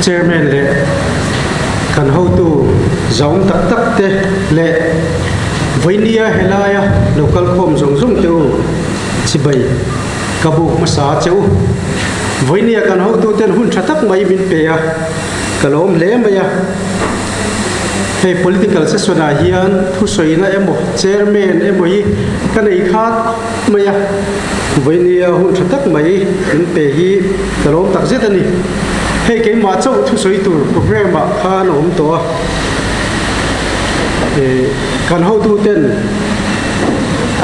chairman le kan ho tu zong tak tak te le voinia helaya local khom zong zong teu chibai kabu masa cheu voinia kan ho tu ten hun thatak mai min pe ya kalom le maya hey political session a hian thu soina emo chairman emo hi kan ei khat maya voinia hun thatak mai min pe hi kalom tak zet ani hey ke ma chau thu soi tur program a khan om to kan ho tu ten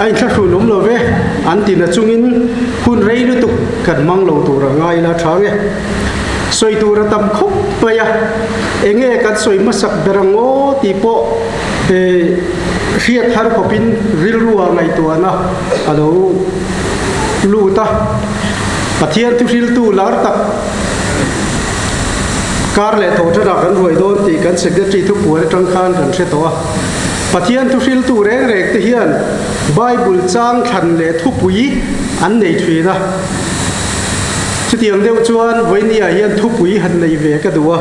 ai thla thu nom lo ve an tin a chungin hun rei lu tuk kan mang lo tur ngai la thange soi tur tam khop pa ya enge kan soi masak berango ti po riat har khopin ril ruwa ngai tu ana alo lu ta pathian tu ril tu lar tak kar le tho tha kan roi don ti kan secretary thu puar tang khan kan se to pathian tu ril tu reng rek te hian bible chang than le thu pui an nei thina chutiang deu chuan voinia hian thu pui han nei ve ka duwa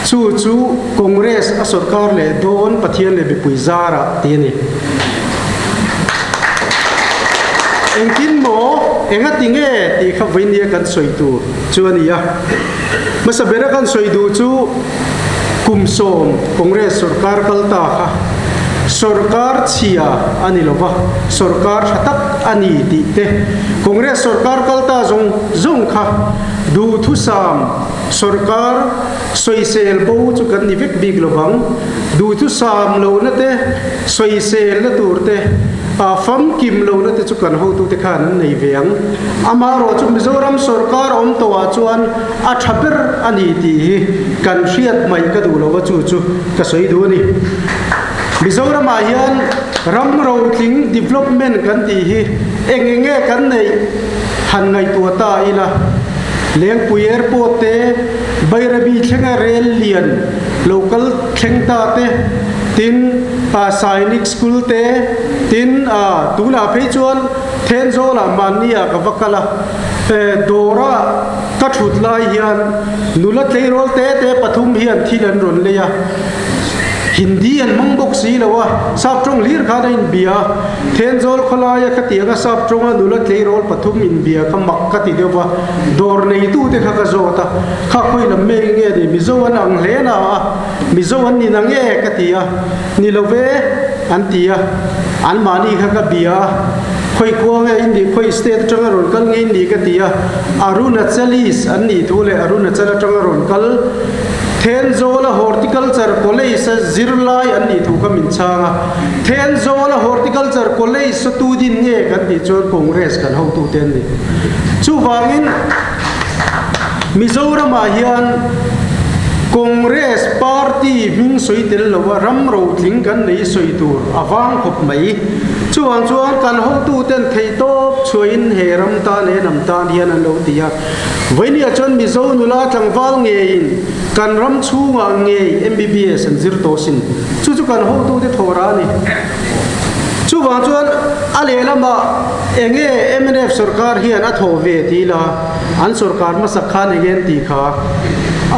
chu congress a sarkar le don pathian le be pui zara ti ni engkin mo enga tinge ti kha voinia kan soi tu chuania masa bera kan soi du chu kumsom congress sarkar kalta kha sarkar chia ani lova sarkar hatak ani ti te congress sarkar kalta zong kha du thu sam sarkar soisel bo chu kan ni vek big lovang du thu sam lo na te soisel na tur te a fam kim lo na te chu kan ho tu te khan nei veang ama ro chu mizoram sarkar om to wa chuan a thaber ani ti kan riat mai ka du lo wa chu ka soi du ni mizoram a hian ram ro thing development kan ti hi engenge kan nei han ngai tu ta ila leng pui airport te bairabi thenga rail lian local thengta te tin sainik school te tin tula phei chuan thenzola mania ka vakala dora ka thut lai hian nula tleirol te pathum hian thilan ron leya hindi an mangbok si lawa sap trong lir kha in bia thenjol kholaya khatianga sap trong nula tleirol pathum in bia ka mak ka ti dewa dor nei tu te kha ka zota kha khoi lam me nge ni mizoan ang le na mizoan ni na nge ka tia ni love an tia an mani kha ka bia khoi kuanga indi khoi state tanga ron kal nge ni ka tia arunachalis an ni thule arunachal tanga ron kal thenzola horticulture college zirlai an ni thu ka min changa thenzola horticulture college tu din nge kan ti chon congress kan ho tu ten ni chu wangin mizoram a hian congress party ming soi tel lawa ram ro thing kan nei soi tur awang khop mai chuan kan ho tu ten thei top chuin he ram ta le nam ta hian an lo tia voinia chon mizo nula tlangwal nge in kan ram chunga nge mbbs an zir to sin chu kan ho tu te thora ni chuan ale lama enge mnf sarkar hian a tho ve ti la an sarkar ma sakha ne gen ti kha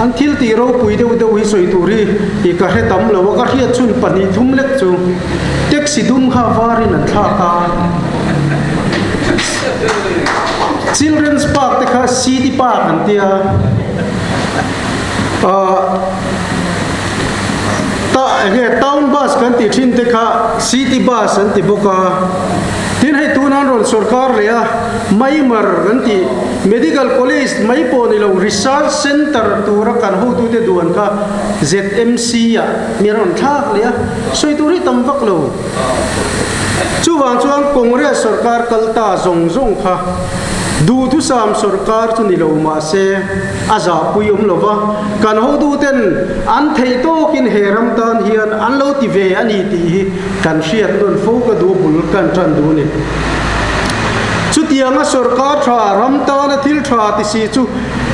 an thil ti ro pui de hi soi turi i ka he tam lo ka hiat chun pani thum lek chu taxi dum kha warin an tha ka children's park te kha city park an tia town bus kan ti thin te kha city bus an ti boka tin hai tunan ron sarkar le a mai mar kan ti medical college mai po ni lo research center tura kan ho tu te duan ka zmc ya miron thak le a soi turi tam vak lo chuwang chuang congress sarkar kalta zong kha du thu sam sarkar chu ni lo ma se aza puyum lova kan ho du ten an thei to kin heram tan hian an lo ti ve ani ti kan hriat don fo ka du bul kan tran du ni chu tianga sarkar tha ram ta na thil tha ti si chu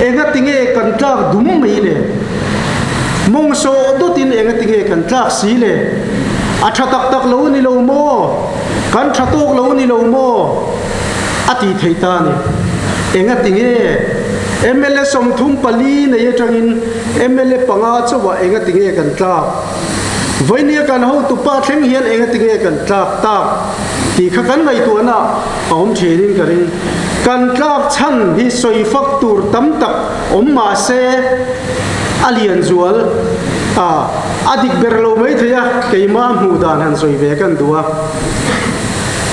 enga tinge kan tlak dum mai le mong so do tin enga tinge kan tlak si le a tha tak lo ni lo mo kan tha tok lo ni lo mo ati thei ta ni enga tinge MLA som thum pali na ye tangin MLA panga chawa enga tinge kan tlak voinia kan ho tu pa thleng hian enga tinge kan tlak tak ti kha kan ngai tu na om therin karin kan tlak chan hi soi fak tur tam tak om ma se alian zual adik berlo mai thaya keima mu dan han soi ve kan duwa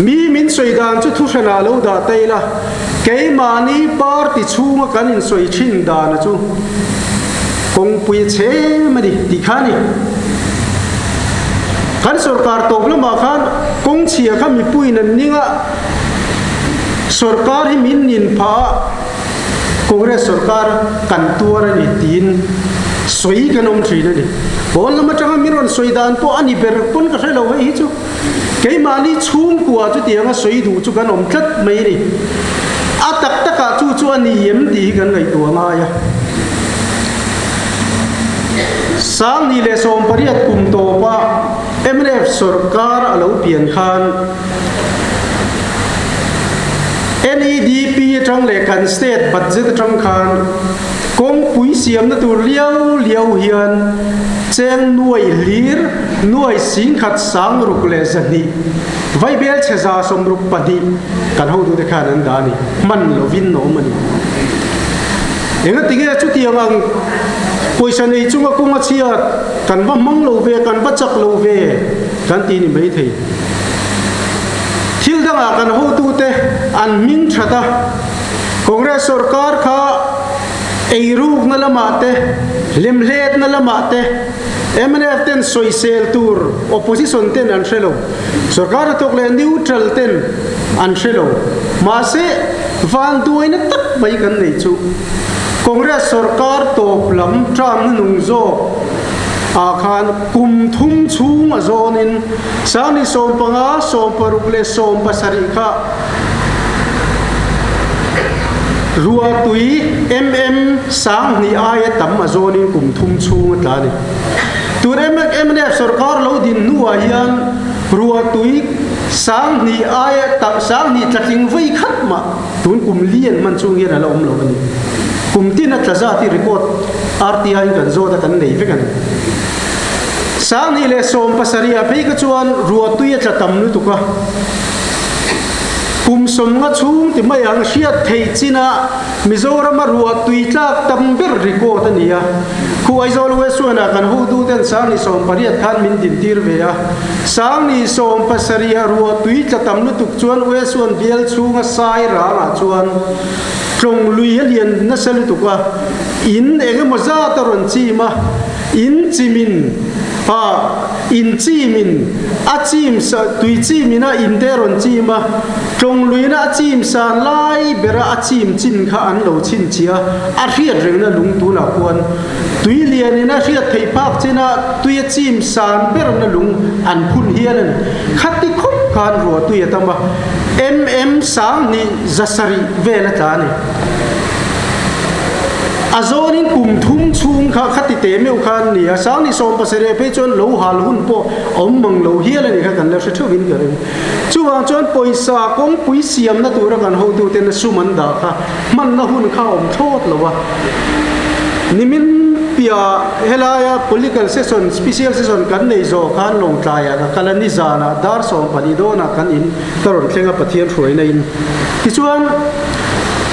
mi min soi dan chu thu thana lo da taila keima ni party chunga kan in soi thin dan chu kong pui che mari ti khani kan sarkar tobla ma khan kong chia kha mi pui nan ninga sarkar hi min nin pha congress sarkar kan tuar ni tin soi kanom thina ni bol lama tanga miron soi dan po ani ber pon ka thelo hi chu keima ni chung kwa chu tianga soi du chu kan om tlat mai ni atak taka chu ani yem ti kan ngai tu ma ya sang ni le som pariat kum to pa MNF sarkar alo pian khan NEDP trong le kan state budget trong khan kong pui siam na tur liao hian cheng nuai lir nuai sing khat sang ruk le zani vai bel cheza som ruk padi kan ho du de khan an dani man lovin no mani enga tinge chu tiang poison ei chunga kunga chia kan va mang lo ve kan va chak lo ve kan ti ni mai thei thil danga kan ho tu te an min thata congress sarkar kha ei ruk na lama te limlet na lama te MNF ten soi sel tur opposition ten an shelo sarkar tok le neutral ten an shelo ma se van duina tak bai kan nei chu congress sarkar top lam tram nung zo khan kum thum chung a zonin sani som panga som paruk le som pasari kha rua tui sang ni aya tam a zonin kum thum chung tlani tur MNF sarkar lo din nuwa hian rua tui sang ni aya tam sang ni tlating vai khat ma tun kum lian man chung hian ala om lo ani kum tin a tlaza ti report RTI kan zo da kan nei ve kan sang ni le som pasaria pe ka chuan rua tui a tlatam nu tu ka kum som nga chung ti mai ang hriat thei china mizoram rua tui tlak tam ber report ania khu aizol we suana kan hu du ten sang ni som pariat khan min din tir ve a sang ni som pasaria rua tui tlatam nu tuk chuan we suan bial chunga sai ra la chuan trong lui lian na sel tu ka in enge maza taron chi ma in chimin in chi min a chim sa tui chi mina in deron chi ma trong lui na chim san lai bera a chim chin kha an lo chin chia a riat reng na lung tu na kwan tui lian na riat thei pak china tui chim san ber na lung an phun hian khati khop khan ro tui atama sang ni zasari ve na ta ni azonin kum thum chung kha khati te meu khan ni sang ni som pasere pe chon lo hal hun po om mang lo hial ni kha kan la se thuvin garin chuwang chon poisa kong pui siam na tur kan ho tu ten suman da kha man na hun kha om thot lowa nimin pia helaya political session special session kan nei zo khan long tlaya ka kalani zana dar som pani do na kan in karon thenga pathian throi na in ti chuan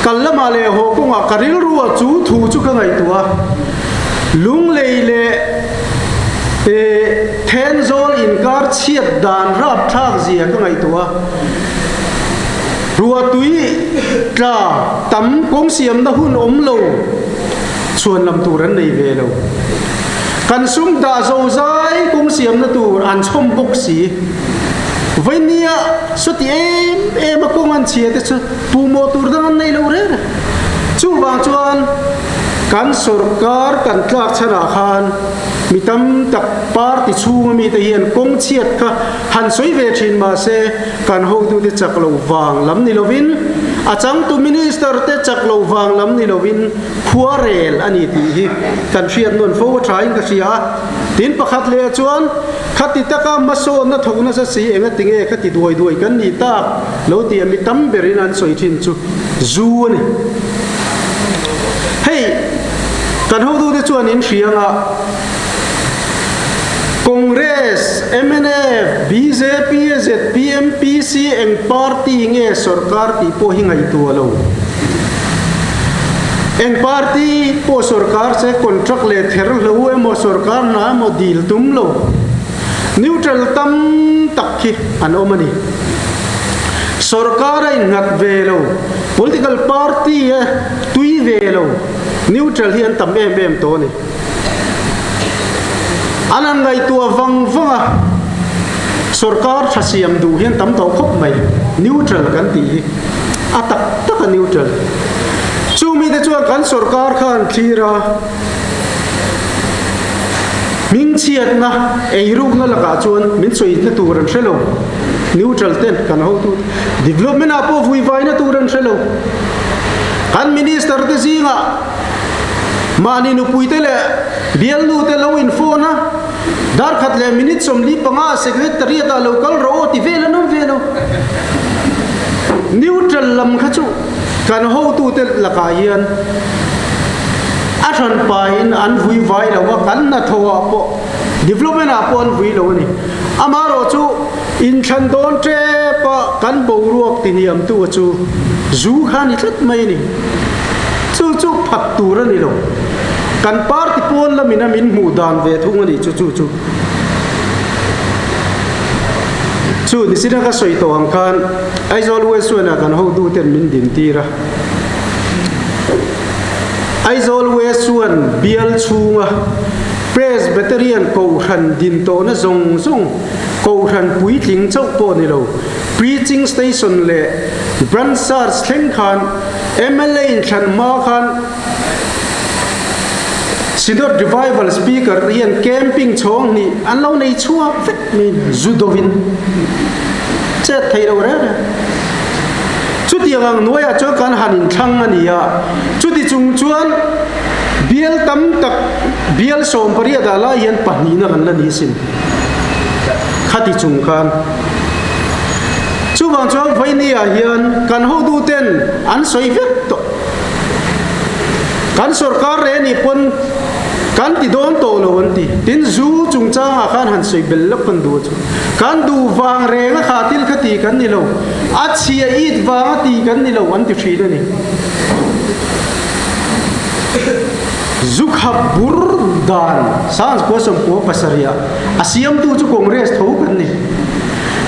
kallama le ho ko nga karil ruwa chu thu chu ka ngai tua lung leile ten zol in kar chiat dan rap thak zia ka ngai tua ruwa tui tra tam kong siam na hun om lo chuan lam turan nei ve lo kan sum da zo zai kong siam na tur an chom bok si vainia suti em ko ngan chia te chu pu mo tur dan nei lo re chu wang chuan kan sarkar kan tlak chana khan mitam tak party chunga mi te hian kong chiat kha han soi ve thin ma se kan ho du te chaklo wang lam ni lovin achang tu minister te chaklo wang lam ni lovin khuarel ani ti hi kan fiat non fo thain ka sia tin pakhat le chuan khati taka maso na thona sa si enga tinge khati duai kan ni ta lo ti mi tam berin an soi thin chu zu ni hey kan ho du te chuan in hrianga Congress, MNF, BJP, ZPM, PC, eng party nge sarkar ti po hingai tu alo. Eng party po sarkar se contract le ther lo e mo sarkar na mo deal tum lo. Neutral tam takhi anomani. Sarkar ai ngat velo. Political party e tui velo. Neutral hian tam em to ni. Anan ngai tua vang vanga sarkar thasiam du hian tam to khop mai neutral kan ti atak tak neutral chumi te chuan kan sarkar khan thira ming chiat na ei ruk na laka chuan min soi na turan thelo neutral ten kan ho tu development apo vui vai na turan thelo kan minister te zinga mani nu puite le bial nu te lo info na dar khat le minute som li panga secretary ta local ro ti vela no velo neutral lam kha chu kan ho tu te laka hian a than pain an vui vai lo wa kan na thowa po development a pon vui lo ni amaro chu in than don tre pa kan bo ruak ti niam tu chu zu khan i tlat mai ni chu phak tu ra ni lo kan party pon la mina min mu dan ve thung ani chu ni sina ka soi to ang kan ai zol we suana kan ho du ten min din tira ai zol we suan bial chunga Presbyterian ko ran din to na zong ko ran pui thing chau po ni lo preaching station le Bransar Sleng khan MLA khan ma khan Sidor revival speaker rian camping chong ni an lo nei chua vet min Zudovin che thai ro ra chu ti ang noya cho kan hanin thang ania chu ti chung chuan bial tam tak bial som paria da la yan pani na kan la ni sin khati chung kan chu wang chong vai ni a hian kan ho du ten an soi vet to kan sarkar re ni pon kan ti don to lo anti tin zu chung cha khan han soi bel lap kan du chu kan du wang re nga khatil khati kan ni lo a chia it wang ti kan ni lo an ti thri ni zukha burdan sans ko som ko pasaria asiam tu chu congress tho kan ni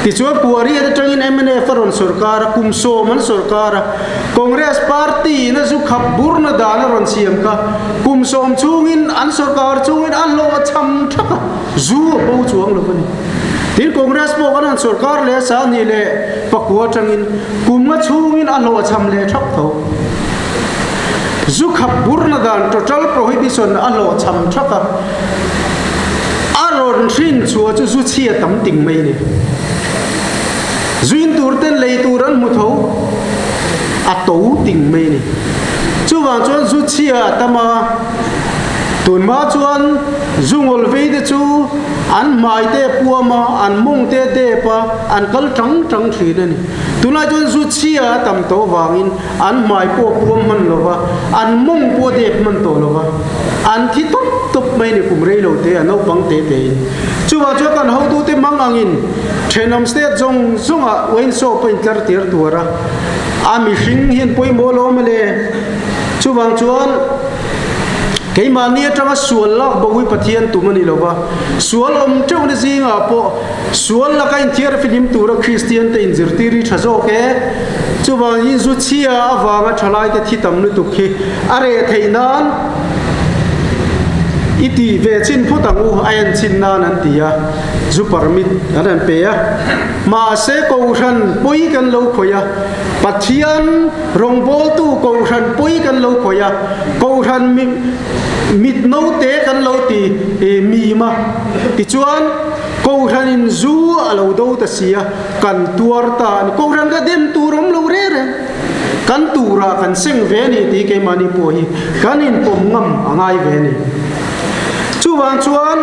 ti chu puari a tangin MNF faron sarkar kumso man sarkar congress party na zukha burna dana ron siam ka kumsom chungin an sarkar chungin an lo cham thaka zu bo chuang lo ni tin congress bo kan sarkar le sa ni le pakwa tangin kumma chungin an lo cham le thak tho zukha burna dan total prohibition an lo cham thaka aron thin chu chu chia tam ting mai ni Zuin turten lei turan mutho atou ting mai ni chu wang chuan zu chia tama tun ma chuan zungol ve de chu an mai te puama an mung te pa an kal tang thri ni tuna chuan zu chia tam to wangin an mai po puam man lova an mung po de man to lova an thi top mai ni kum rei lo te an no pang te chu wang chuan kan ho tu te mang angin Thenam state zong a wain so pain tlar tir tuara ami hring hian poi mo lo male chu wang chuan keimani atanga sual lak bogui pathian tumani lova sual om chau ni zinga po sual la kain thiar film tura Christian te injirtiri thazo ke chu wang in zu chia awanga thalai te thitam nu tukhi are theinan iti ve chin phutangu ayan chin na nan tia zu permit anan pe ya ma se ko ran poi kan lo khoya pathian rong bol tu ko ran poi kan lo khoya ko ran mit no te kan lo ti mi ma ti chuan ko ran in zu alo do ta sia kan tuar ta ko ran ga dem turom lo re kan tura kan sing ve ni ti ke mani po hi kan in pom ngam angai ve ni chu wang chuan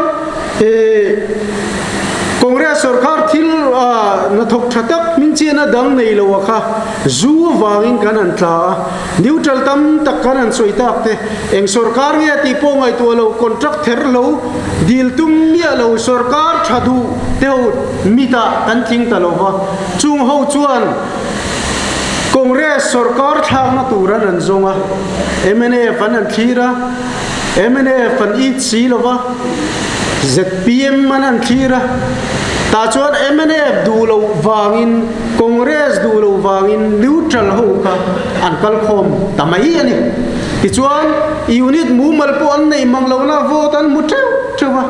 Congress sarkar thil na thok thatak min chena dang nei lo kha zu wangin kan an tla neutral tam tak kan an soitak te eng sarkar nge ti po ngai to lo contract ther lo deal tum mia lo sarkar thadu teu mita kan thing ta lo wa chung ho chuan Congress sarkar thang na turan an zonga MNF an thira MNF an it silova ZPM manan thira ta chuan MNF du lo wangin Congress du lo wangin neutral ho ka an kal khom tamai ani ti chuan unit mu mal po an nei mang lo na vote an mu theu thwa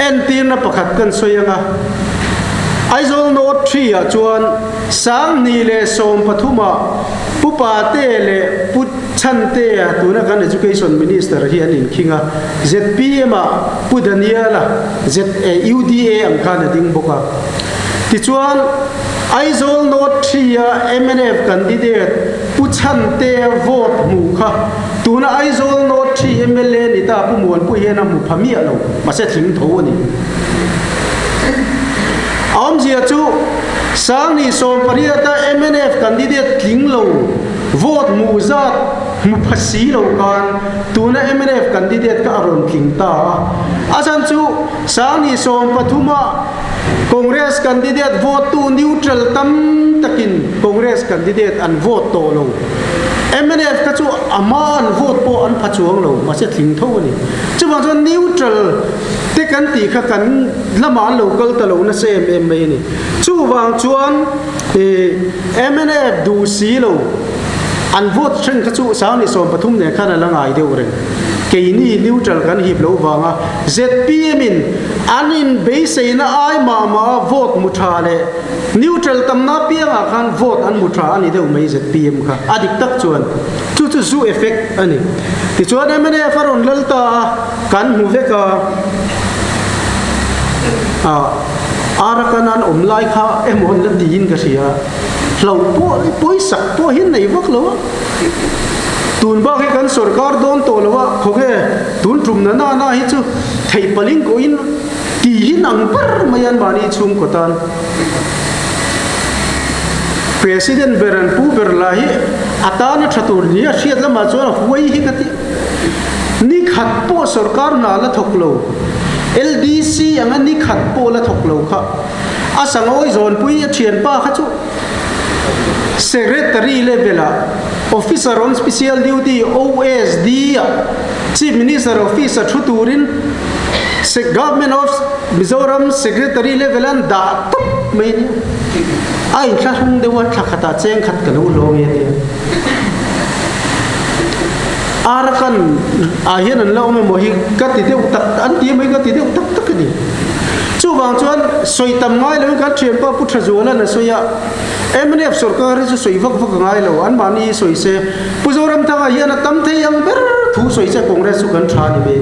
en tin na pakhat kan soyanga aizol no 3 a chuan sang ni le som pathuma pupa te le put chante a tuna kan education minister hi anin khinga ZPM a pudaniala UDA ang kana ding boka ti chuan aizol no 3 a MNF candidate put chante vote mu kha tuna aizol no 3 MLA ni ta pumuan pu hena mu phamia lo ma se thing tho ani Om zia chu sang ni som pariata MNF candidate king lo vote mu zat mu phasi lo kan tuna MNF candidate ka aron king ta asan chu sang ni som pathuma Congress candidate vote to neutral tam takin Congress candidate an vote to lo MNF ka chu aman vote po an phachuang lo ma se thing tho ni chu bang chuan neutral te kan ti kha kan laman local ta lo na se em ni chu wang chuan MNF du si lo an vote chen kha chu sang ni som pathum ne khana langai deu reng ke ni neutral kan hip lo wanga ZPM in anin base na ai ma vote mutha le neutral tamna pianga khan vote an mutha ani deu mai ZPM kha adik tak chuan chu zu effect ani ti chuan MNF aron lalta kan hu veka arakanan omlai kha emon la din ka sia hlo poi sak po hin nei vak lo tun ba ki kan sarkar don to lo wa khoge tun trum na hi chu thei paling ko in ti hin ang par mayan bani chung ko tan President Beranpu berlahi atana thatur ni asiat la ma chuan huai hi kati ni khat po sarkar na la thoklo LDC anga ni khat po la thoklo kha asangoi zon pui a thian pa kha chu secretary level officer on special duty OSD chief minister officer thuturin government of Mizoram secretary level and da top main ai kha hung de wa thakata cheng khat ka lo lo ye arakan ahian an lo me mohi ka ti de tak an ti mai ka ti de tak tak ni chu wang chuan soitam ngai lo ka thiam pa puthra zola na soya MNF sarkar chu soi vak vak ngai lo an mani soi se puzoram thanga hian tam thei ang ber thu soi se Congress su kan tha ni be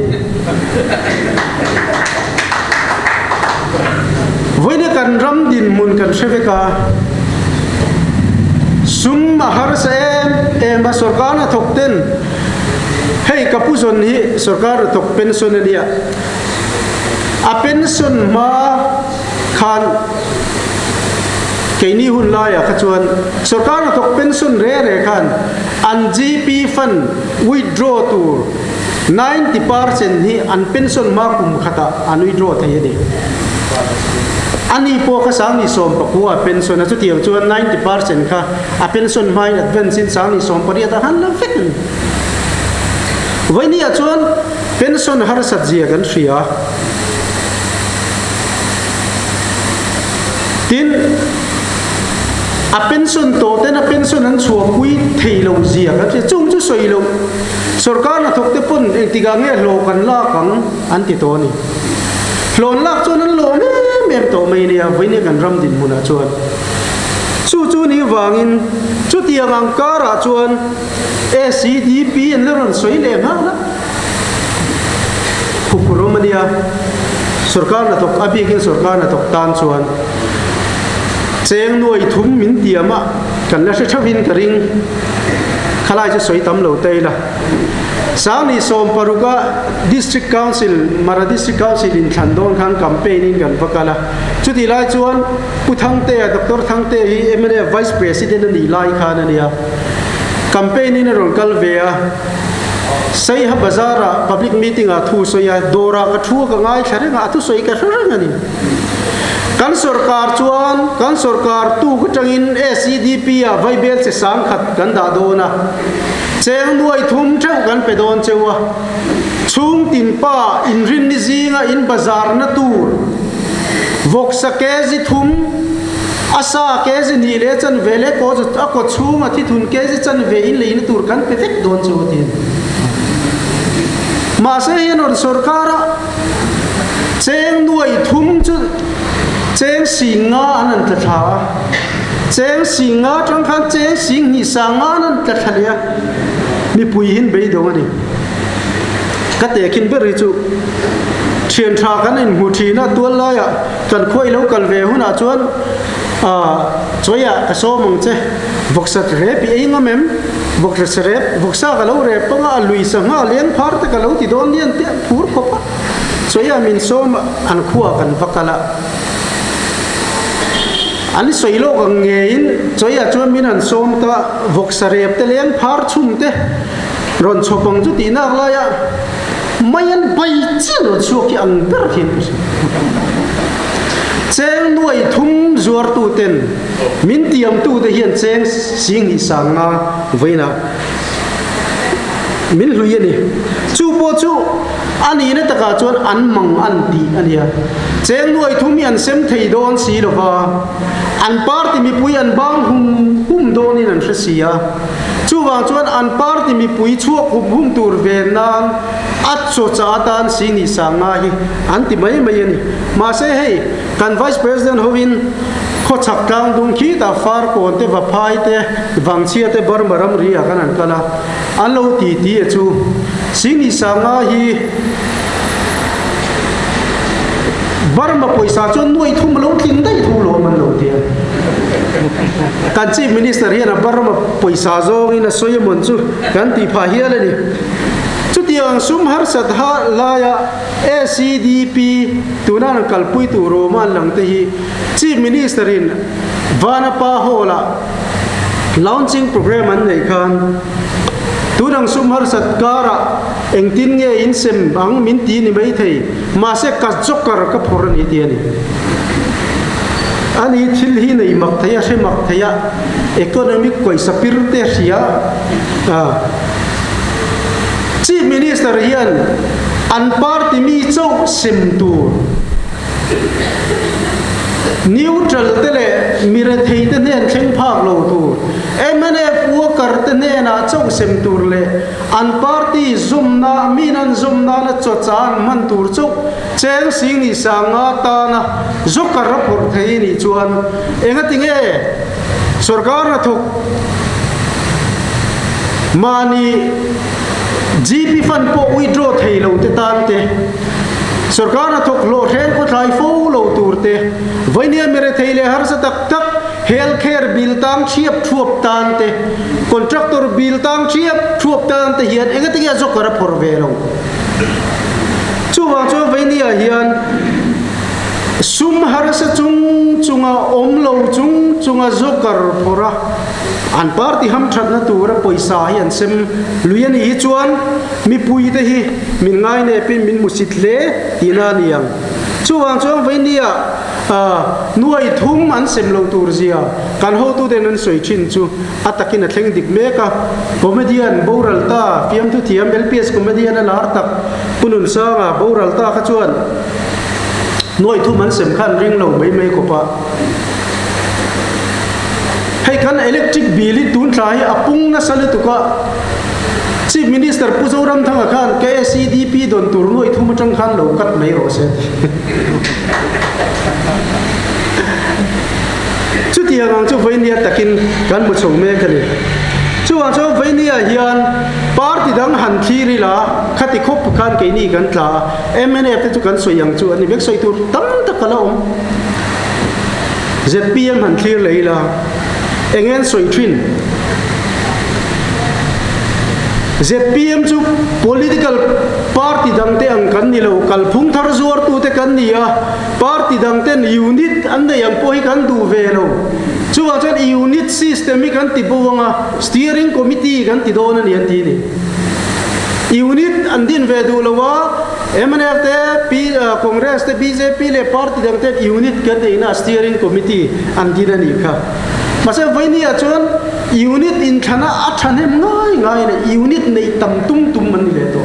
voine kan ram din mun kan sheveka sum mahar se ma sarkar na thokten hei kapuzon hi sarkar thok pension dia a pension ma khan keini hun la ya khachuan sarkar na thok pension re khan an GP fund withdraw to 90% hi an pension ma kum khata an withdraw thai de ani po ka sang ni som pakua pension na chu tiang chuan 90% kha a pension mai advance in sang ni som pariat han la fek vai ni a chuan pension har sat zia kan thria tin a pension to ten a pension an chuo pui thei lo zia ka chung chu soi lo sarkar na thok te pun tiga nge lo kan la kang an ti to ni lon lak chuan an lo me to mai ni a vai ni kan ram din muna chuan chu ni wangin chu tiang ang kara chuan ACDP en leron soi le ma la hukuromania sarkar na tok abi kin sarkar na tok tan chuan cheng noi thum min tiama kan la se thavin karing khalai chu soi tam lo te la sáng ni som paruka district council mara district council in thandon khan campaign in gan vakala chuti lai chuan puthang te doctor thang te hi MLA vice president ni lai khan ania campaign in ron kal vea sei ha bazara public meeting a thu soya dora ka thu ka ngai thare nga thu soi ka rang ani kan sarkar tu ku tangin ACDP a vaibel se sang khat kan da dona cheng nuai thum thau kan pedon chewa chung tin pa in rin ni zinga in bazar na tur vok sa kezi thum asa kezi ni le chan vele ko ko chunga thi thun kezi chan ve in le in tur kan perfect don chewa tin ma se yen or sarkara cheng nuai thum chu cheng singa anan ta tha cheng singa tang khan cheng sing ni sanga anan ta thalia mi pui hin be do ani ka te kin be ri chu thian tha kan in mu thi na tual la ya kan khoi lo kal ve huna chuan choya ka so mong che voksat re pi inga mem voksat re voksa ka lo re pa nga lui sa nga len phar ta ka lo ti don lian te phur ko pa choya min som an khuwa kan vakala ani soilo ka ngein choya chuan min an som ta voksa re te len phar chum te ron chopang chu ti nak la ya mayan bai chen ro chu ki ang ber hin cheng nuai thum zuar tu ten min tiam tu te hian cheng sing hi sang na veina min luiani chu po chu ani na taka chuan an mang an ti ania cheng nuai thum an sem thei don si lo wa an party mi pui an bang hum don in an hresia chu wang chuan an party mi pui chuak hum tur ve nan at cho cha tan si ni sanga hi an ti mai mai ani ma se hei kan vice president hovin kho chak tang dung khi ta far ko te va phai te wang chia te bar maram ri a kan an kala an lo ti chu si ni sanga hi barma poisa chon nuai thum lo tin dai thu lo man lo te kan chief minister hian a barma poisa zo in a soyamon chu kan ti pha hial ani chu tiang sum har sat ha la ya ACDP tunan kalpui tu roman lang te hi chief minister in vana pa hola launching program an nei khan tunang sumhar satkara engtin nge insem bang min ti ni mai thei ma se ka jokar ka phoran itiani ani thil hi nei mak thaya se mak thaya economic koi sapir te sia chief minister hian an party mi chou sim tu neutral tele mira thei te nen theng phak lo tu MNF worker te nen a chou sem tur le an party zumna minan zumna na chochan man tur chou cheng sing ni sanga ta na zokar por thei ni chuan enga tinge sarkar na thuk mani GP fund po withdraw thei lo te tan te sarkar na thuk lo then ko thai fo lo tur te vainia mere theile har sa tak tak healthcare bill tang chiap thuap tan te contractor bill tang chiap thuap tan te hian enga tinge zokara por ve lo chuwa chu vainia hian sum har sa chung chunga om lo chunga zokar pora an party ham that na tura poisa hian sem luiani hi chuan mi pui te hi min ngai ne pin min musit le tina niang chuwang chuang vainia nuai thum an sem lo tur zia kan ho tu den an soi chin chu atakin a thleng dik meka comedian boral ta fiam tu thiam LPS comedian an ar tak punun sanga boral ta kha chuan nuai thum an sem khan ring lo mai ko pa hay kan electric bill tun trai apung na sale tuka chief minister puzoram thanga khan KCDP don tur nuai thum atang khan lo kat mai ro se chutia gang chu vainia takin kan mu chou me kani chuwa chu vainia hian party dang han thiri la khati khop khan ke ni kan tla MNF te chu kan soyang chu ani bek soi tur tam ta kala ZPM han thlir leila engen soi thin ZPM chu political party dangte ang kan ni lo kalphung thar zuar tu te kan ni a party dangte unit an de yang poi kan du ve lo chu wa chan unit system mi kan ti buwanga steering committee kan ti don an yan ti ni unit an din ve du lo wa MNF te Congress te BJP le party dangte unit kan de na steering committee an din ani kha masa vai ni a chuan unit in thana a thanem ngai na unit nei tam tum man le to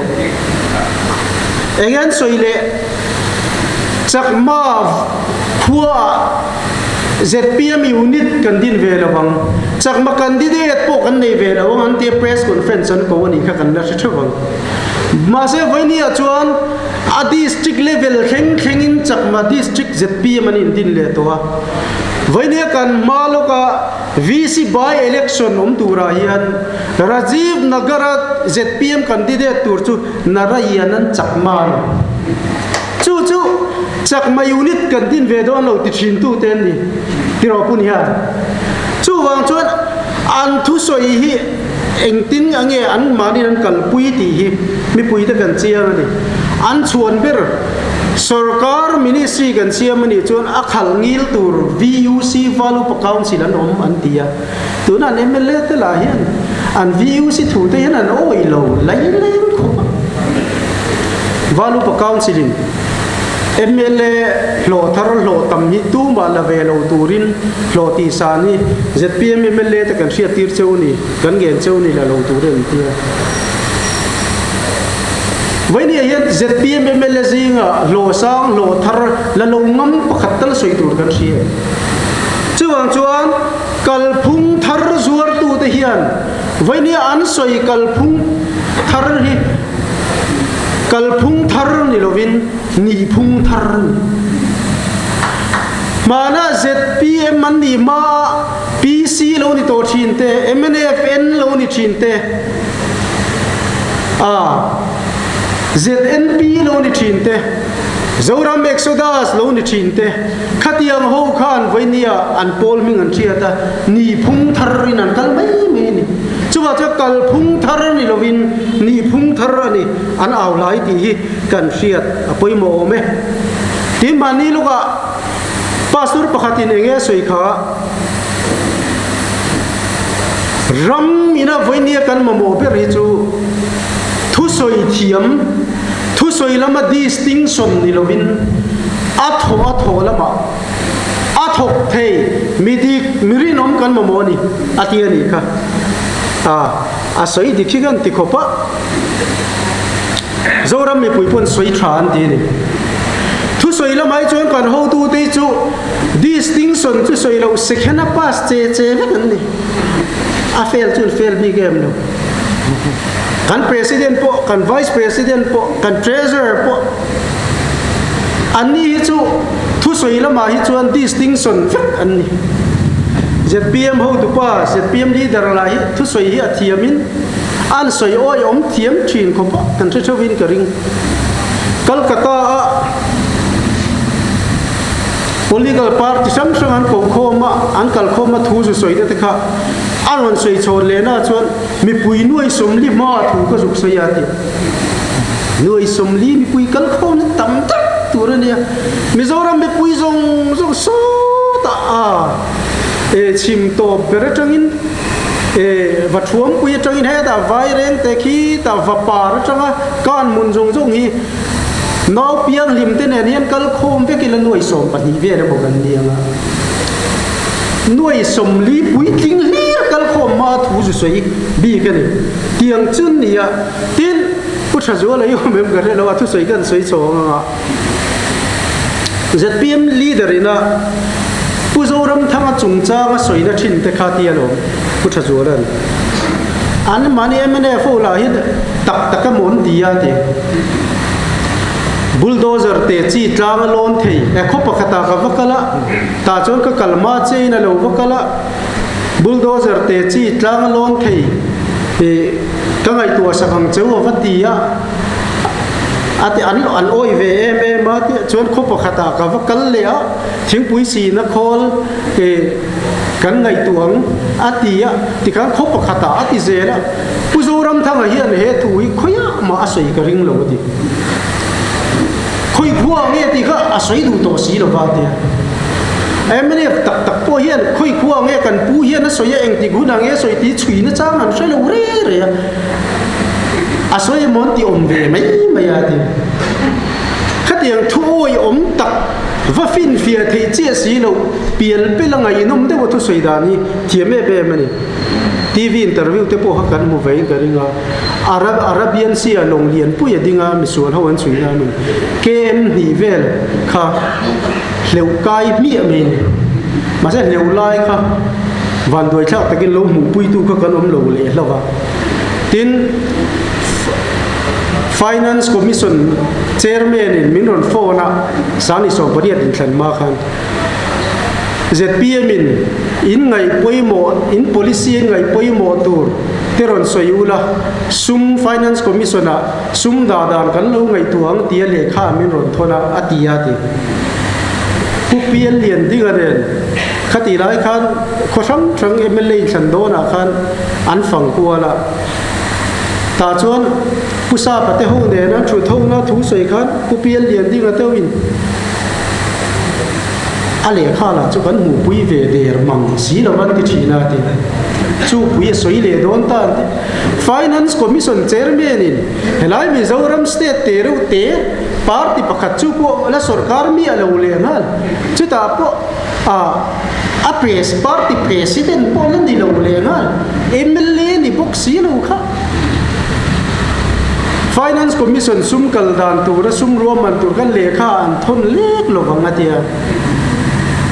again soile chakma khua ZPM unit kan din ve lawang chakma candidate po kan nei ve lawang an te press conference an ko ani kha kan la thawang masa vai ni a chuan a district level kheng in chakma district ZPM an in din le to a Vainia kan maloka VC by election tura hian Rajiv Nagarat ZPM candidate tur chu narayanan chakman chu chakma unit kan din vedon lo ti thin tu ten ni tiro pun hian chu wang chuan an thu soi hi engtin ange an mani an kalpui ti hi mi pui ta kan chiang ni an chuan ber Sarkar Ministry kan siam ni chuan akhal ngil tur VUC Valupa Council an antia tunan MLA te la hian an VUC thu te hian an oi lo lai kho Valupa Council in MLA lo thar lo tam hi tu ma la ve lo turin lo ti sani ZPM MLA te kan sia tir cheu ni kan gen cheu ni la lo turen tia Vậy thì hiện ZPM MLA zinga lo sang lo thar la lo ngam pakhat tal soi tur kan sia chuang chuan kalphung thar zuar tu te hian vậy ni an soi kalphung thar ni lovin ni phung thar mana ZPM man ni ma PC lo ni to thin te MNFN lo ni thin te ZNP lo ni thin te Zoram Exodus lo ni thin te khatiang ho khan vainia an pol ming an thiata ni phung thar rin an kal mai me ni chuwa cha kal phung thar ni lovin ni phung thar ani an aw lai ti hi kan hriat apoi mo me tin mani luka pastor pakhatin enge soi kha ram ina vainia kan mamo pe ri chu thu soi thiam thu soi lama distinction ni lovin atho lama athok thei midik mirinom kan mamoni atiani kha a soi dikhigan tikhopa zoram mi puipon soi than ti ni thu soi lama chuan kan ho tu te chu distinction chu soi lo second pass che vekan ni a fail big game no kan president po kan vice president po kan treasurer po ani hi chu thu soi lama hi chuan distinction fek ani ZPM ho tu pa ZPM leader la hi thu soi hi athiamin an soi oi om thiam thin ko pa kan thawin ka ring Kolkata political party samsung an ko khoma an kal khoma thu su soi te kha aron soi chon le na chuan mi pui nuai somli ma thu ka zuk soi ati nuai somli mi pui kal khom tam tak tur ania Mizoram mi pui zong so ta chim to beratangin vathuam pui tangin he ta vai reng te khi ta vapar tanga kan mun zong hi no piang lim te ne nian kal khom ve kila nuai som pani ve na bogan nianga nuai som li pui ting li kal khom ma thu su soi bi ka ni tiang chun ni ya tin putra zo la yo mem ga re lo thu soi kan soi chonga ZPM leader ina puzoram thanga chungcha ma soi na thin te kha ti alo putra zo ran an mani MNF la hi tak mon dia te bulldozer te chi tlang lon thei khopa khata ka vakala ta chon ka kalma cheina lo vakala bulldozer te chi tlang lon thei ka ngai tu sakang cheu vatia ati an oi ve em ma ti chon khopa khata ka vakal le a thingpui si na khol kan ngai tuang atia ti kan khopa khata ati zera puzura ram thang hian he thui khoya ma asoi ka ring lo di khoi khuwa nge ti kha asoi du to si lo ba te emne tak tak po hian khoi khuwa nge kan pu hian a soya eng ti guna nge soi ti chui na chang an sai lo re re asoi mon ti om ve mai mai ya ti khatiang thu oi om tak va fin fia thei che si lo pial pelangai nom de wo thu soi da ni thiame be mani TV interview te po hakan mu vein karinga Arabian sia long lian pu ya dinga misual hawan chui na min kem hi vel kha leu kai mi amen ma se leu lai kha van doi thak takin lo mu pui tu kha kan om lo le lawa tin Finance Commission Chairman in Minron Fona Sani so bodiat in Tlan ma khan ZPM in ngai poimo in policy ngai poimo tur teron soyula sum Finance Commissiona sum da dan kan lo ngai tuang tia le kha Minron thona atia ti pu pian lian dinga ren khati lai khan khosam thang MLA chan dona khan an phang kuala ta chuan pusa pate ho ne na thu thong na thu soi khan pu pian lian dinga tewin ale khala chu kan mu pui ve der mang si lo ban ti thina ti chu pui soi le don ta Finance Commission Chairman in helai Mizoram State teru te party pakhat chu ko la sarkar mi alo le nal chu ta po a press party president po lan ni lo le nal MLA ni bok si lo kha Finance Commission sum kal dan tu ra sum roman tu kan lekha an thon lek lo wanga tia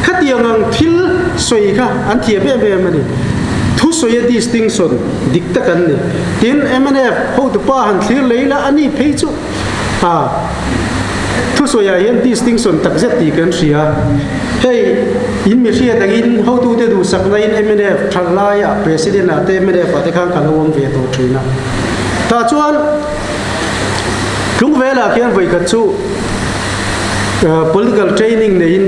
khatiang ang thil soi kha an thia be be mani thu soi distinction dikta kan ni tin MNF ho tu pa han thlir leila ani phei chu thu soi ya hian distinction tak zet ti kan ria hey in mi ria tagin ho tu te du sak lain MNF thalaya president ate MNF ate khang kalawam ve to thina ta chuan lung vela khian voi ka chu political training ne in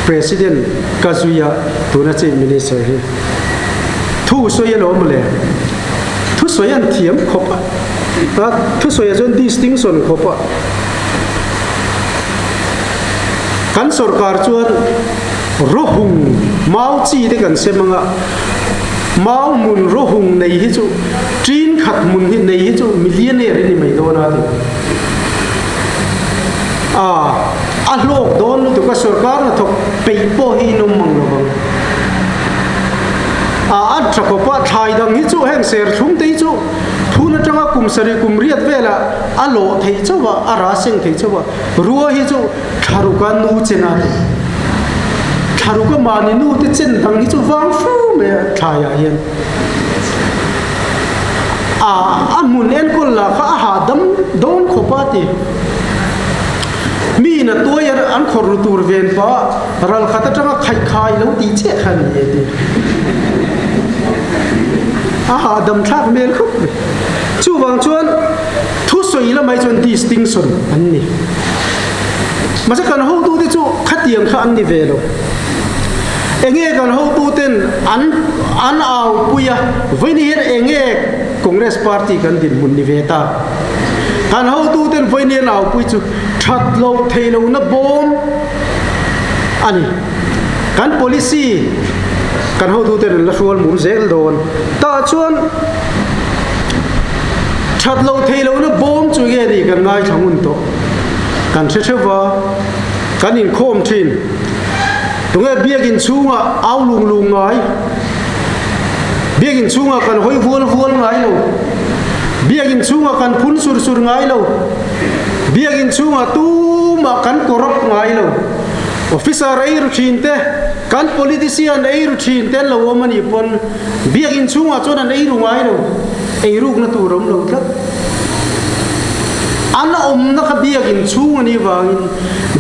president Kazuya tuna che minister he thu soya lo mole thu soya thiam khopa ta thu soya jon distinction khopa kan sarkar chuan rohung mau chi de kan semanga mau mun rohung nei hi chu trin khat mun hi nei hi chu millionaire ni mai dona ti a lok don lu tu ka sarkar na thok pei po hi nom mang lo bang a thakpa thai dang hi chu heng ser thum te chu thuna tanga kum sari kum riat vela a lo thei chawa a ra sing thei chawa ruwa hi chu tharu ka nu chena tharu ka mani nu te chen dang hi chu wang fu me thaya hian a mun en kol la kha ha dam don khopa ti mi na to yar an khor tur ven pa ral khata tanga khai khai lo ti che khan ye ti dam thak mel khup chu wang chuan thu soi la mai chuan distinction an ni ma sa kan ho tu te chu khatiang kha an ni ve lo enge kan ho tu ten an au puya vini her enge Congress party kan din mun ni ve ta kan ho tu ten vini au pui chu that lo thei lo na bom ani kan policy kan ho tu ten la sual mun zel don ta chuan that lo thei lo na bom chu ge ni kan ngai thamun to kan chewa kan in khom thin tunga biagin chunga au lung lung ngai biagin chunga kan hoi vual vual ngai lo biagin chunga kan phun sur sur ngai lo biagin chunga tu ma kan korop ngai lo officer ai routine te kan politician ai routine te lo woman ipon biagin chunga chona nei ru ngai lo ei ruk na tu rom lo thak ana om na kha biagin chunga ni wangin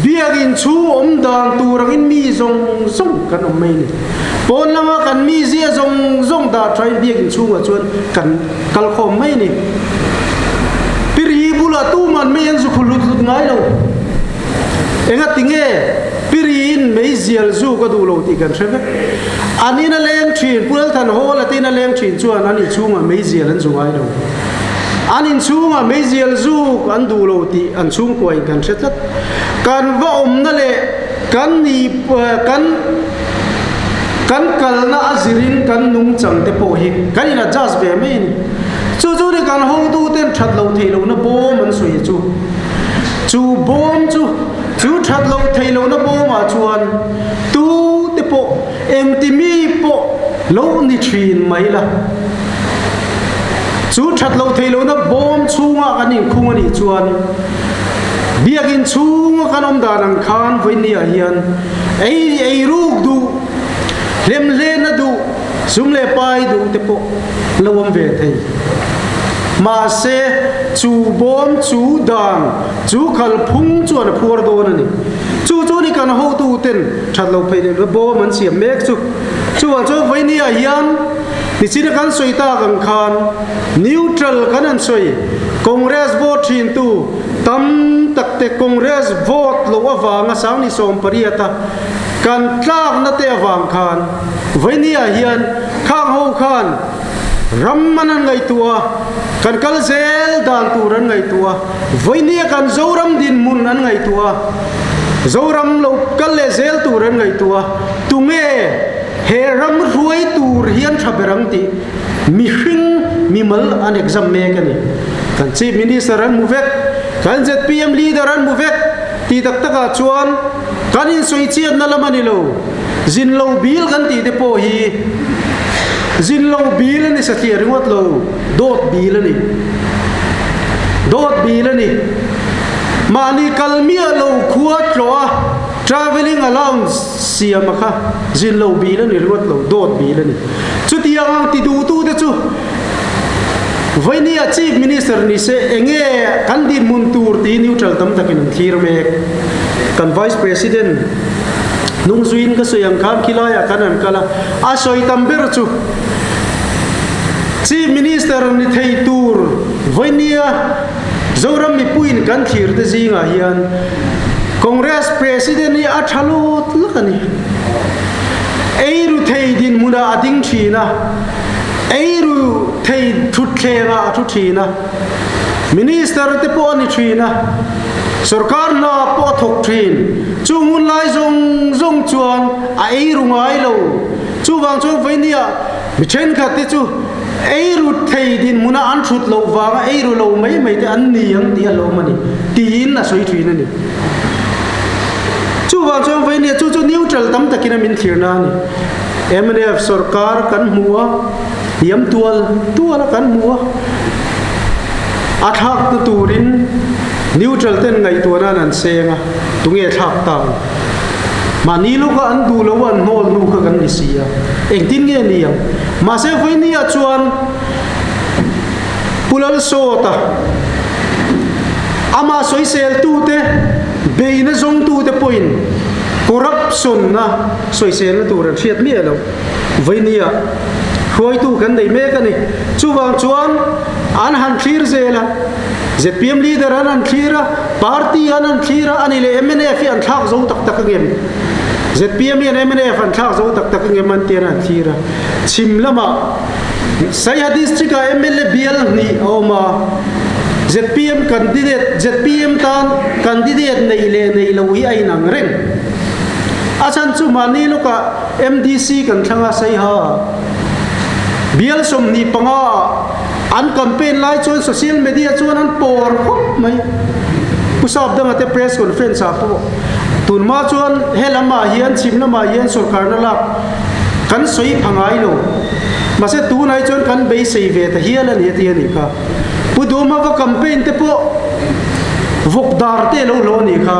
biagin chu om dang turangin mi zong zong kan om mai ni pon lama kan mi zia zong zong da try biagin chunga chuan kan kal khom mai ni piri bula tu man me yan su khulut ngai lo enga tinge pirin tin mấy ziel zu có đủ lâu thì cần xem anh in lên truyền pull thần hồ là tin lên truyền chuan anh in chung mà mấy ziel anh dùng ai đâu anh in chung mà mấy ziel zu anh đủ lâu thì anh chung của anh cần xem tất cần vợ nó lệ cần ni cần cần na azirin cần nung chẳng te po hi cần là just về mấy chú chú đi cần hậu tu tên thật lâu thì lâu nó bố mình suy chú bom chú thật lâu thì lâu nó bố mà chuan tu te po em ti mi po lâu ni truyền mấy là chú thật lâu thì lâu nó bom chung à cái niệm khung anh chuan biakin chung kan om da nang khan với nia hiền ai ruk du lem lên na du sum le pai du te po lawam ve thei mà se chú bom chú đàn chú khal phung chuan phur do na ni chú ni kan ho tu ten that lo phei de bo man siam mek chú với nia hiền ni chi kan soi ta kan khan neutral kan an soi congress vote thin tu tam tak te congress vote lo awanga sang ni som pariata kan tlak na te awang khan voinia hian khang ho khan ramman ngai tua kan kal zel dan turan ngai tua voinia kan zoram din mun an ngai tua zoram lo kal le zel turan ngai tua tunge he ram ruai tur hian thaberang ti mi hring mi mal an exam me kani kan chief minister an muvek kan ZPM leader an muvek ti tak taka chuan kan in soi chiat na lamani lo zin lo bil kan ti te po hi zin lo bil ni sa thia ringot lo dot bil ni mani kalmia lo khuat lo traveling allowance siam kha zin lo bil ni ringot lo dot bil ni chu ti ang ti du tu te chu voinia chief minister ni se enge kan din mun tur ti neutral tam takin thir me kan vice president nung zuin ka soyam kham khilaya kanan kala a soi tam ber chu chief minister ni thei tur voinia zoram mi puin kan thir te zinga hian congress president ni a thalut lakani ei ru thei din muna ading thina eiru thei thut thega thu thina minister te po ni thina sarkar na po thok thin chungun lai zong chuan a eiru ngai lo chu wang chu voinia mi chen khat te chu eiru thei din muna an thut lo wanga eiru lo mai te an ni ang ti lo mani tin na soi thina ni chu wang chu voinia chu neutral tam takina min thirna ni MNF sarkar kan mua yam tual kan mua athak tu turin neutral ten ngai tuana nan senga tunge thak ta mani lo ka an du lo wan hol nu ka kan isia eng tin nge niam ma se foi ni a chuan pulal sota ama soi sel tu te beina zong tu te point corruption na soi sel tu ran fiat mi lo voinia khoi tu kan dei me kan ni chu wang chuan an han thlir zela ZPM leader an thira party an thira ani le MNF an thak zo tak ngem ZPM an MNF an thak zo tak ngem an tian an thira chim lama saya district a MLA bial ni oma ZPM tan candidate nei lo hi ai nang reng achan chu mani lo ka MDC kan thanga sai ha bial som ni panga an campaign lai chuan social media chuan an por khop mai pusap dang ate press conference a po tun ma chuan helama hian chimlama hian sarkar na lak kan soi phangai lo mase tu nai chuan kan be sei ve ta hian ani ti ani ka puduma va campaign te po vokdar te lo ni kha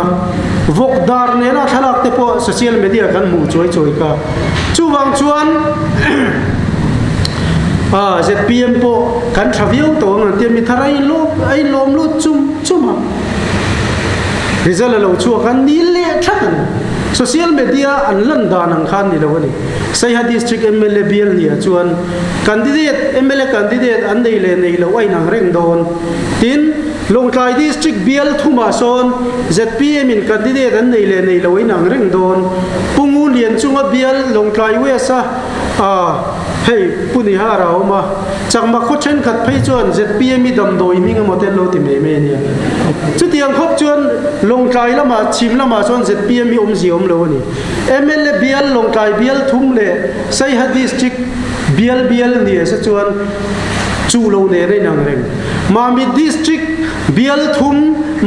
vokdar ne na thalak te po social media kan mu choi ka chuwang chuan ZPM po kan thaviu to ngan tiam mi tharai ai lom lu chuma result lo chu kan ni le thakan social media an lan dan ang khan ni lo ni sai ha district MLA bial ni chuan candidate MLA candidate an dei le nei lo ai nang reng don tin Longkai district bial thuma son ZPM in candidate an nei le nei loi nang reng don pungun lian chunga bial Longkai wesa hey puni hara oma changma khochen khat phei chuan ZPM i dam doi minga motel lo ti me nia chu tiang khop chuan Longkai lama chim lama son ZPM i om zi om lo ni MLA bial Longkai bial thum le sai ha district bial ni sa chuan chu lo ne re nang reng mami district bial thum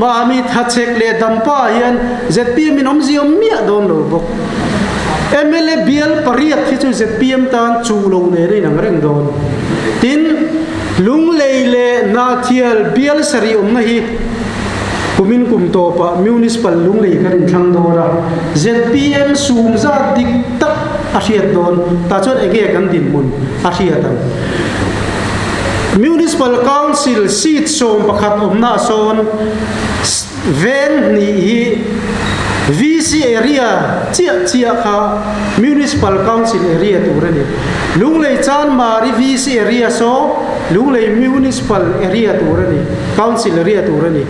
mami thachek le dampa hian ZPM in om zi om mia don lo bok MLA bial pariat hi chu ZPM tan chu lo ne re nang reng don tin lung leile na thial bial sari om na hi kumin kum to pa municipal lung lei karin thang dora ZPM sum za dik tak a hiat don ta chon ege kan din mun a hiatan municipal council seat som pakhat omna son ven ni hi VC area chia kha municipal council area turani lunglei chan mari VC area so lunglei municipal area turani council area turani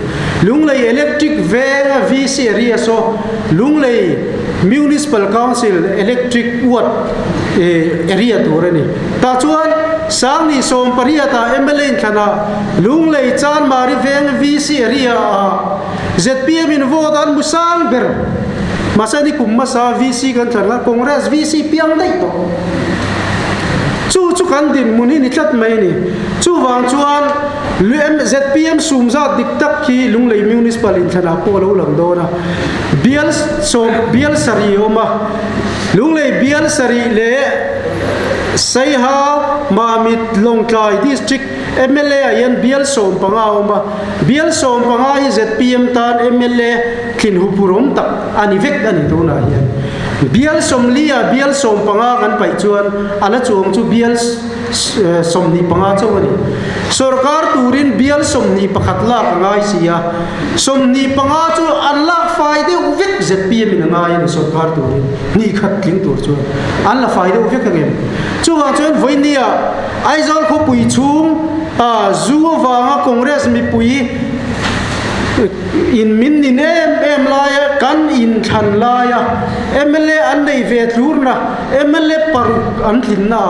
lunglei electric vega VC area so lunglei municipal council electric ward area turani ta chuan sang ni som pariata MLA thana lunglei chan mari veng VC area ZPM in vote an musang ber masani kumasa VC kan thana Congress VC piang dai to chu kan din muni ni tlat mai ni chu wang chuan ZPM sumza diktak ki lunglei municipal in thana po lo lang do na bial sari oma lunglei bial sari le sai ha mamit Longkai district MLA ayan bial som panga oma bial som panga hi ZPM tan MLA kin hupurom tak ani vek ani do na yan bial som lia bial som panga kan pai chuan ala chuang chu bial som ni panga chawani sarkar turin bial som ni pakhat la ngai sia som ni panga chu alla faide uvek ZPM in ngai ni sarkar turin ni khat king tur chu alla faide uvek again chu wa chuan voinia aizol kho pui chung zuwa wanga Congress mi pui in min ni em laya kan in than laya MLA an nei ve thurna MLA paru an thinna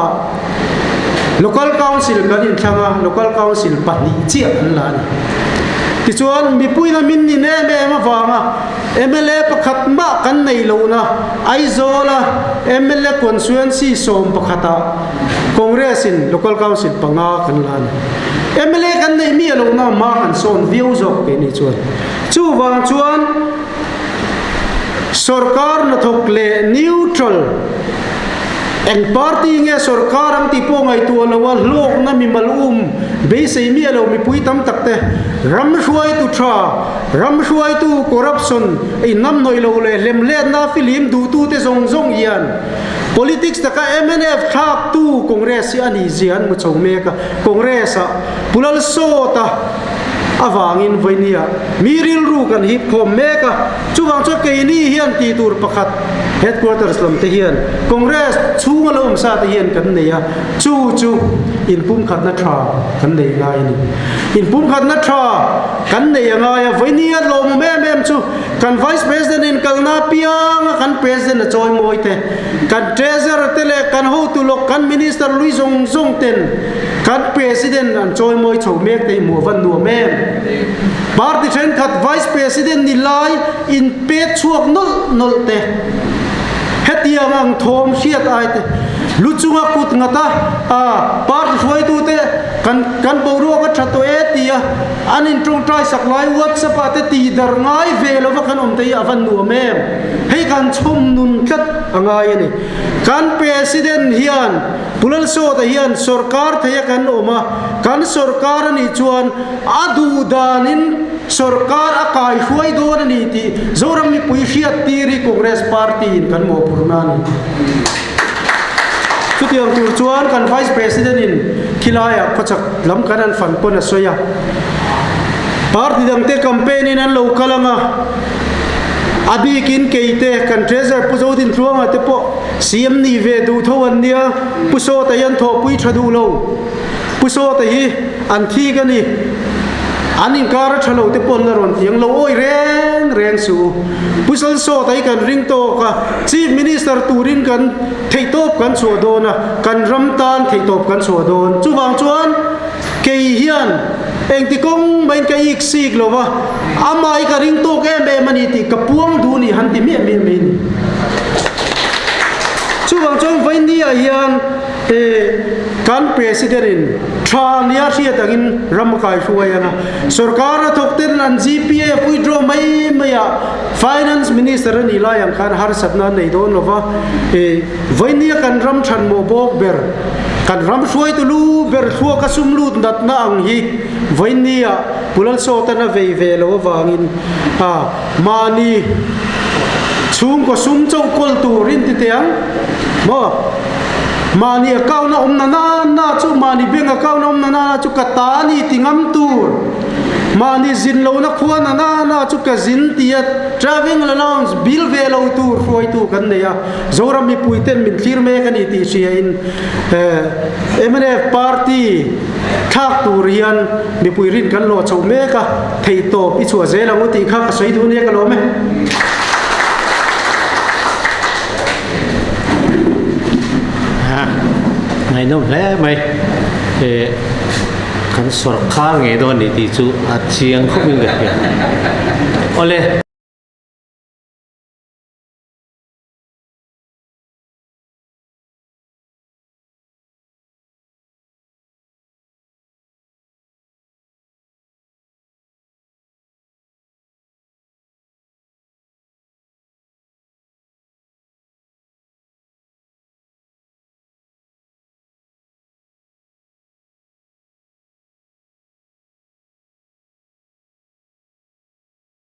local council kan in thanga local council pani chi an la ni ti chuan mi pui na min ni em wanga MLA pakhat ma kan nei lo na aizola MLA constituency som pakhata Congress in local council panga kan la ni MLA kan nei mi lo na ma kan son view jok ke ni chuan chu wang chuan sarkar na thok le neutral en party nge sarkar am ti po ngai tu lawa lok na mi malum be sei mi lo mi pui tam takte ram hruai tu tha ram hruai tu corruption ei nam noi lo le lem le na film du tu te zong yan politics ta ka MNF thak tu Congress ani zian mu chome ka Congress a pulal so ta awangin voinia miril ru kan hip khom meka chuwang cho ke ni hian ti tur pakhat headquarters lam te hian Congress chunga lom sa te hian kan neya chu in pum khat na tha kan nei ngai ni in pum khat na tha kan nei anga ya voinia lom mem chu kan vice president in kalna piang kan president choi moi te kan treasurer tele kan ho tu lok kan minister lui zong ten kan president an choi moi chho mek te mo van nu mem party chen khat vice president ni lai in pe chuak nol te hetia ang thom siat ai te luchunga kut ngata party hoi tu te kan boro ka thato etia anin trong trai saklai whatsapp ate ti dar ngai velo va kan om te avan nu mem hei kan chom nun khat angai ni kan president hian pulal so ta hian sarkar thaya kan oma kan sarkar ni chuan adu danin sarkar akai huai don ni ti zoram mi pui hiat tiri Congress party in kan mo purnani chutiang tur chuan kan vice president in khilaya khachak lam kanan fan pona soya party dang te campaign in an local anga abi kin keite kan treasurer puzo din thruanga te po CM ni ve du thowan nia puso ta yan tho pui thadu lo puso ta hi an thi ka ni anh in car chalo te pon la ron tiang lo oi reng su pusal so tai kan ring to ka chief minister turin kan thei top kan so dona kan ram tan thei top kan so don chu wang chuan ke hian eng ti kong main ka ik sik lo wa amai ka ring to ke be mani ti ka puang du ni han ti mi ni chu wang chuan vai ni a hian kan president in thania ria tangin ramakai huayana sarkar thokten an gpa withdraw mai maya finance minister ni la yang khan har sabna nei don lova voinia kan ram than mo bok ber kan ram suai tu lu ber thua ka sumlu dat na ang hi voinia pulal so ta na ve lo wangin mani chung ko sum chau kol tu rin ti tiang mo mani account na na chu mani bank account na chu katani tingam tur mani zin lo na khuan na chu ka zin tiat traveling allowance bill ve lo tur foi tu kan ne ya zoram mi puiten min thir me kan iti sia in MNF party thak turian mi puirin kan lo chau me ka thei to pi chu zela ngo ti kha ka sei du ne ka lo me ngày nông lẽ mày kan sarkar nge don ni ti chu a chiang khop min ga ole